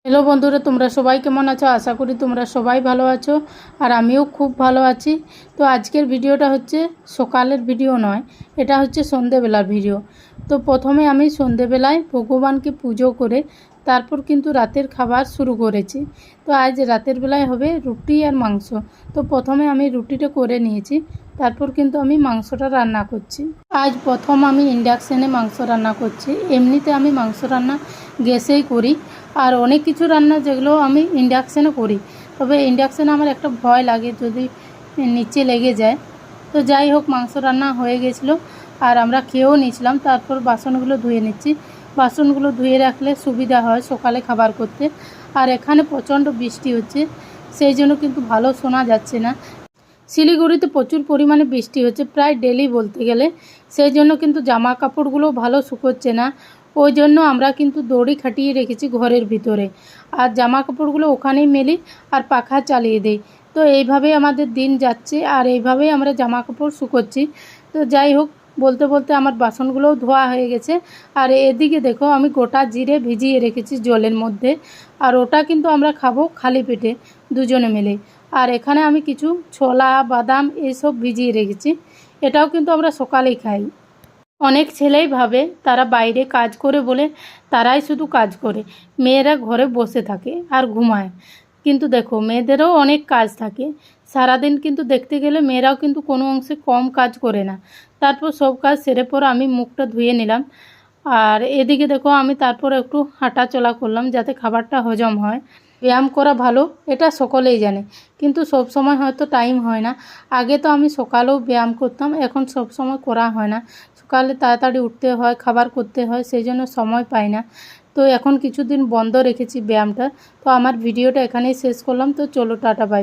Hello বন্ধুরা, তোমরা সবাই কেমন আছো? আশা করি তোমরা সবাই ভালো আছো আর আমিও খুব ভালো আছি। তো আজকের ভিডিওটা হচ্ছে সকালের ভিডিও নয়, এটা হচ্ছে সন্ধেবেলার ভিডিও। তো প্রথমে আমি সন্ধেবেলায় ভগবানকে পুজো করে তারপর কিন্তু রাতের খাবার শুরু করেছি। তো আজ রাতের বেলায় হবে রুটি আর মাংস। তো প্রথমে আমি রুটিটা করে নিয়েছি, তারপর কিন্তু আমি মাংসটা রান্না করছি। আজ প্রথম আমি ইন্ডাকশানে মাংস রান্না করছি। এমনিতে আমি মাংস রান্না গ্যাসেই করি, আর অনেক কিছু রান্না যেগুলো আমি ইন্ডাকশানে করি, তবে ইন্ডাকশানে আমার একটা ভয় লাগে যদি নিচে লেগে যায়। তো যাই হোক, মাংস রান্না হয়ে গেছিলো আর আমরা খেয়েও নিয়েছিলাম। তারপর বাসনগুলো ধুয়ে নিচ্ছি। বাসনগুলো ধুয়ে রাখলে সুবিধা হয় সকালে খাবার করতে। আর এখানে প্রচণ্ড বৃষ্টি হচ্ছে, সেই জন্য কিন্তু ভালো শোনা যাচ্ছে না। শিলিগুড়িতে প্রচুর পরিমাণে বৃষ্টি হচ্ছে, প্রায় ডেলি বলতে গেলে। সেই জন্য কিন্তু জামা কাপড়গুলো ভালো শুকোচ্ছে না। ওই জন্য আমরা কিন্তু দড়ি খাটিয়ে রেখেছি ঘরের ভিতরে, আর জামা কাপড়গুলো ওখানেই মেলি আর পাখা চালিয়ে দিই। তো এইভাবেই আমাদের দিন যাচ্ছে আর এইভাবেই আমরা জামা কাপড় শুকোচ্ছি। তো যাই হোক, বলতে বলতে আমার বাসনগুলোও ধোয়া হয়ে গেছে। আর এদিকে দেখো, আমি গোটা জিরে ভিজিয়ে রেখেছি জলের মধ্যে, আর ওটা কিন্তু আমরা খাবো খালি পেটে দুজনে মিলে। আর এখানে আমি কিছু ছোলা বাদাম এইসব ভিজিয়ে রেখেছি, এটাও কিন্তু আমরা সকালেই খাই। অনেক ছেলেই ভাবে তারা বাইরে কাজ করে বলে তারাই শুধু কাজ করে, মেয়েরা ঘরে বসে থাকে আর ঘুমায়। কিন্তু দেখো, মেয়েদেরও অনেক কাজ থাকে সারাদিন, কিন্তু দেখতে গেলে মেয়েরাও কিন্তু কোনো অংশে কম কাজ করে না। তারপর সব কাজ সেরে পর আমি মুখটা ধুয়ে নিলাম। আর এদিকে দেখো, আমি তারপর একটু হাঁটা চলা করলাম যাতে খাবারটা হজম হয়। ব্যায়াম করা ভালো, এটা সকলেই জানে, কিন্তু সব সময় হয়তো টাইম হয় না। আগে তো আমি সকালেও ব্যায়াম করতাম, এখন সব সময় করা হয় না। সকালে তাড়াতাড়ি উঠতে হয়, খাবার করতে হয়, সেই জন্য সময় পাই না। তো এখন কিছুদিন বন্ধ রেখেছি ব্যায়ামটা। তো আমার ভিডিওটা এখানেই শেষ করলাম। তো চলো, টাটা, বাই।